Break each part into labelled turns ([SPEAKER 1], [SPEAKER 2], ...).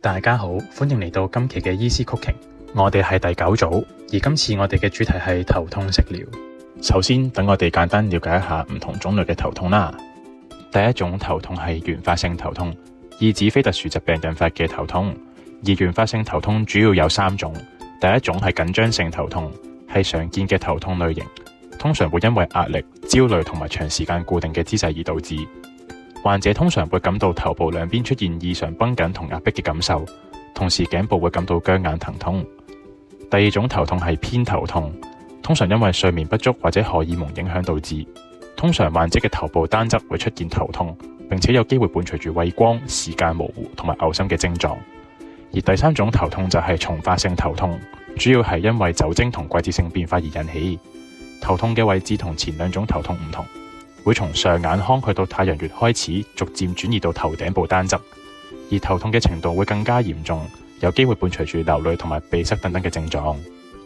[SPEAKER 1] 大家好，歡迎嚟到今期嘅醫師曲奇，我哋係第9組，而今次我哋嘅主題係頭痛食療。首先，等我哋簡單了解一下唔同種類嘅頭痛啦。第一種頭痛係原發性頭痛，意指非特殊疾病引發嘅頭痛。而原發性頭痛主要有3種，第一種係緊張性頭痛，係常見嘅頭痛類型，通常會因為壓力、焦慮同埋長時間固定嘅姿勢而導致。患者通常會感到頭部兩邊出現異常繃緊同壓迫嘅感受，同時頸部會感到僵硬疼痛。第二種頭痛係偏頭痛，通常因為睡眠不足或者荷爾蒙影響導致。通常患者嘅頭部單側會出現頭痛，並且有機會伴隨住畏光、視界模糊同埋嘔心嘅症狀。而第三種頭痛就係重發性頭痛，主要係因為酒精同季節性變化而引起。頭痛嘅位置同前兩種頭痛唔同，會從上眼眶去到太陽穴開始，逐漸轉移到頭頂部單側，而頭痛嘅程度會更加嚴重，有機會伴隨住流淚同埋鼻塞等等嘅症狀。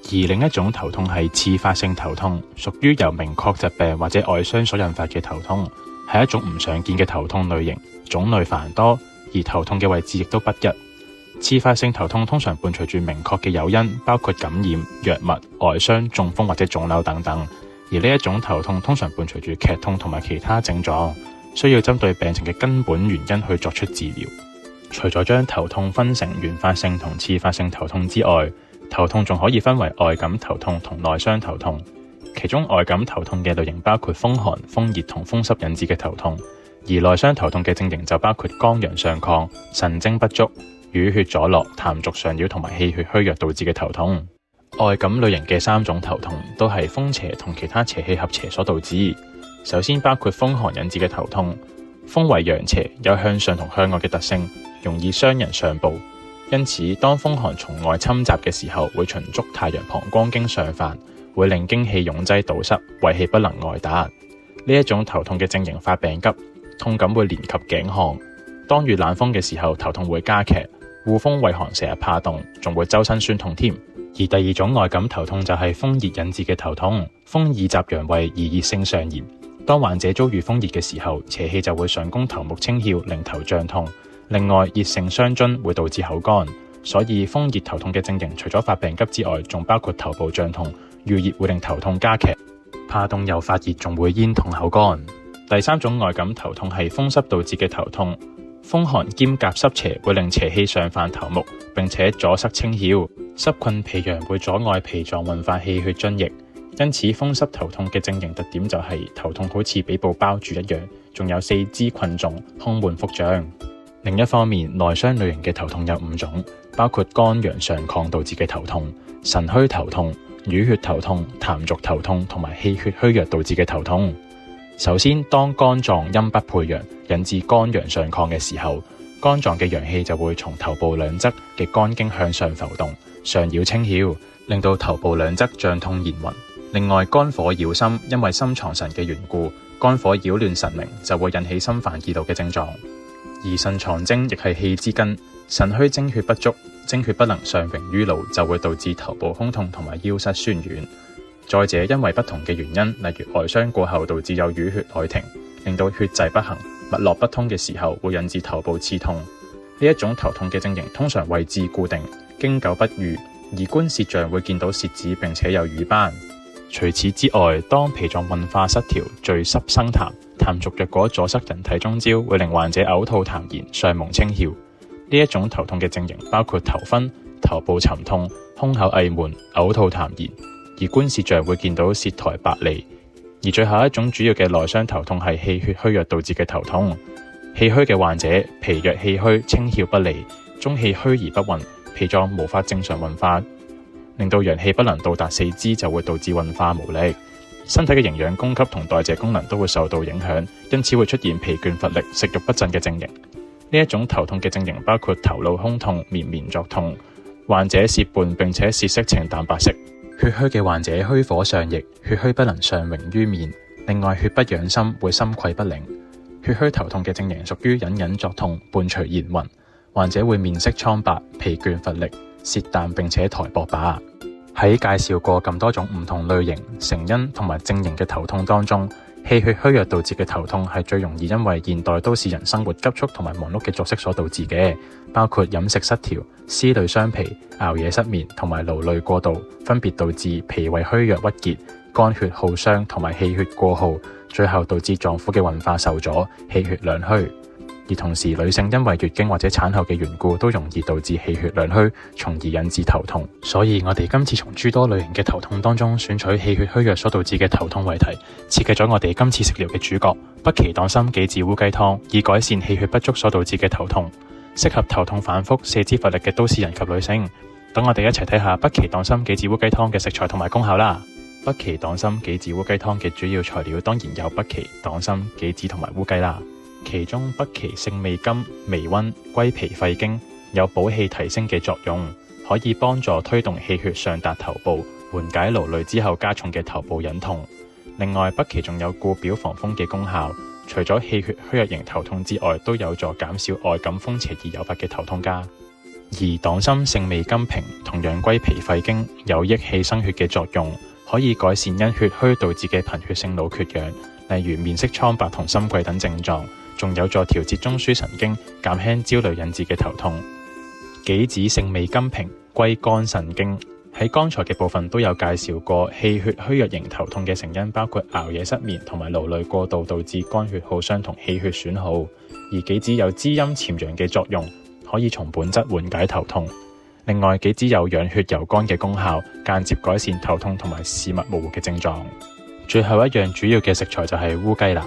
[SPEAKER 1] 而另一種頭痛係次發性頭痛，屬於由明確疾病或者外傷所引發嘅頭痛，係一種唔常見嘅頭痛類型，種類繁多，而頭痛嘅位置亦都不一。次發性頭痛通常伴隨住明確嘅誘因，包括感染、藥物、外傷、中風或者腫瘤等等。而呢一種頭痛通常伴隨住劇痛同埋其他症狀，需要針對病情嘅根本原因去作出治療。除咗將頭痛分成原發性同次發性頭痛之外，頭痛仲可以分為外感頭痛同內傷頭痛。其中外感頭痛嘅類型包括風寒、風熱同風濕引致嘅頭痛，而內傷頭痛嘅症型就包括肝陽上亢、腎精不足、淤血阻絡、痰濁上擾同埋氣血虛弱導致嘅頭痛。外感類型嘅3種頭痛都係風邪同其他邪氣合邪所導致。首先包括風寒引致嘅頭痛，風為陽邪，有向上同向外嘅特性，容易傷人上部。因此，當風寒從外侵襲嘅時候，會循足太陽膀胱經上犯，會令經氣壅擠堵塞，胃氣不能外達。呢一種頭痛嘅症型發病急，痛感會連及頸項。當遇冷風嘅時候，頭痛會加劇，惡風畏寒，成日怕凍，仲會周身酸痛添。而第二種外感頭痛就係風熱引致嘅頭痛，風易襲陽胃而熱性上炎。當患者遭遇風熱嘅時候，邪氣就會上攻頭目清竅，令頭脹痛。另外，熱性傷津會導致口乾，所以風熱頭痛嘅症型除咗發病急之外，仲包括頭部脹痛、遇熱會令頭痛加劇，怕凍又發熱，仲會咽痛口乾。第三種外感頭痛係風濕導致嘅頭痛，風寒兼夾濕邪會令邪氣上犯頭目，並且阻塞清竅。濕困脾陽會阻礙脾臟運化氣血津液，因此風濕頭痛嘅症型特點就係頭痛好似俾布包住一樣，仲有四肢困重、胸悶腹脹。另一方面，內傷類型嘅頭痛有5種，包括肝陽上亢導致嘅頭痛、腎虛頭痛、淤血頭痛、痰濁頭痛同埋氣血虛弱導致嘅頭痛。首先，當肝臟陰不配陽，引致肝陽上亢嘅時候，肝臟嘅陽氣就會從頭部兩側嘅肝經向上浮動，上擾清竅，令到頭部兩側脹痛眩暈。另外，肝火擾心，因為心藏神嘅緣故，肝火擾亂神明，就會引起心煩易怒嘅症狀。而腎藏精亦係氣之根，腎虛精血不足，精血不能上榮於腦，就會導致頭部胸痛同埋腰膝酸軟。再者，因為不同嘅原因，例如外傷過後導致有淤血內停，令到血滯不行、脈絡不通嘅時候，會引致頭部刺痛。呢一種頭痛嘅症型通常位置固定，經久不愈，而觀舌象會見到舌子並且有瘀斑。除此之外，當脾臟運化失調，聚濕生痰，痰濁若果阻塞人體中焦，會令患者嘔吐痰涎，上蒙清竅。呢一種頭痛嘅症型包括頭昏、頭部沉痛、胸口翳悶、嘔吐痰涎，而觀舌象會見到舌苔白離。而最後一種主要嘅內傷頭痛係氣血虛弱導致嘅頭痛。氣虛嘅患者脾弱氣虛、清竅不利，中氣虛而不運，脾臟無法正常運化，令到陽氣不能到達四肢，就會導致運化無力，身體嘅營養供給同代謝功能都會受到影響，因此會出現疲倦乏力、食慾不振嘅症型。呢一種頭痛嘅症型包括頭腦胸痛、綿綿作痛，患者舌悶並且舌色呈淡白色。血虛嘅患者虛火上逆，血虛不能上榮於面。另外，血不養心，會心悸不寧。血虛頭痛嘅症型屬於隱隱作痛，伴隨眩暈，患者會面色蒼白、疲倦乏力、舌淡並且苔薄白。喺介紹過咁多種唔同類型、成因同埋症型嘅頭痛當中，氣血虛弱導致嘅頭痛係最容易因為現代都市人生活急促同埋忙碌嘅作息所導致嘅，包括飲食失調、思慮傷脾、熬夜失眠同埋勞累過度，分別導致脾胃虛弱鬱結、肝血耗傷同埋氣血過耗，最後導致臟腑嘅運化受阻、氣血兩虛。而同時，女性因為月經或者產後嘅緣故，都容易導致氣血兩虛，從而引致頭痛。所以我哋今次從諸多類型嘅頭痛當中，選取氣血虛弱所導致嘅頭痛為題，設計咗我哋今次食療嘅主角北芪黨參杞子烏雞湯，以改善氣血不足所導致嘅頭痛，適合頭痛反覆、四肢乏力嘅都市人及女性。等我哋一齊睇下北芪黨參杞子烏雞湯嘅食材同埋功效啦。北芪黨參杞子烏雞湯嘅主要材料當然有北芪、黨參、杞子同埋烏雞啦。其中北芪性味甘、微溫、歸脾肺經，有補氣提升嘅作用，可以幫助推動氣血上達頭部，緩解勞累之後加重嘅頭部隱痛。另外，北芪仲有固表防風嘅功效，除咗氣血虛弱型頭痛之外，都有助減少外感風邪而誘發嘅頭痛㗎。而黨參性味甘平，同樣歸脾肺經，有益氣生血嘅作用，可以改善因血虛導致嘅貧血性腦缺氧，例如面色蒼白同心悸等症狀。仲有助調節中樞神經，減輕焦慮引致嘅頭痛。杞子性味甘平，歸肝腎經。喺剛才嘅部分都有介紹過，氣血虛弱型頭痛嘅成因包括熬夜失眠同埋勞累過度導致肝血耗傷同氣血損耗。而杞子有滋陰潛陽嘅作用，可以從本質緩解頭痛。另外，杞子有養血柔肝嘅功效，間接改善頭痛同埋視物模糊嘅症狀。最後一樣主要嘅食材就係烏雞啦。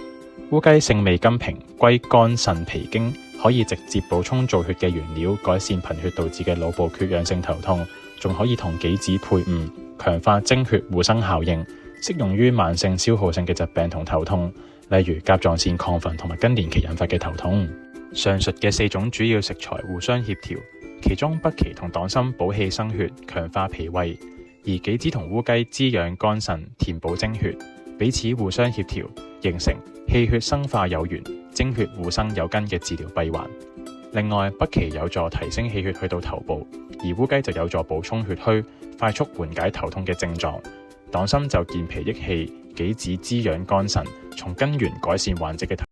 [SPEAKER 1] 烏雞性味甘平，歸肝腎脾經，可以直接補充造血嘅原料，改善貧血導致嘅腦部缺氧性頭痛，仲可以同杞子配伍，強化精血互生效應，適用於慢性消耗性嘅疾病同頭痛，例如甲狀腺亢奮同埋更年期引發嘅頭痛。上述嘅4種主要食材互相協調，其中北芪同黨參補氣生血，強化脾胃，而杞子同烏雞滋養肝腎，填補精血，彼此互相協調，形成氣血生化有源、精血互生有根嘅治療閉環。另外，北芪有助提升氣血去到頭部，而烏雞就有助補充血虛，快速緩解頭痛嘅症狀。黨參就健脾益氣，杞子滋養肝腎，從根源改善患者嘅頭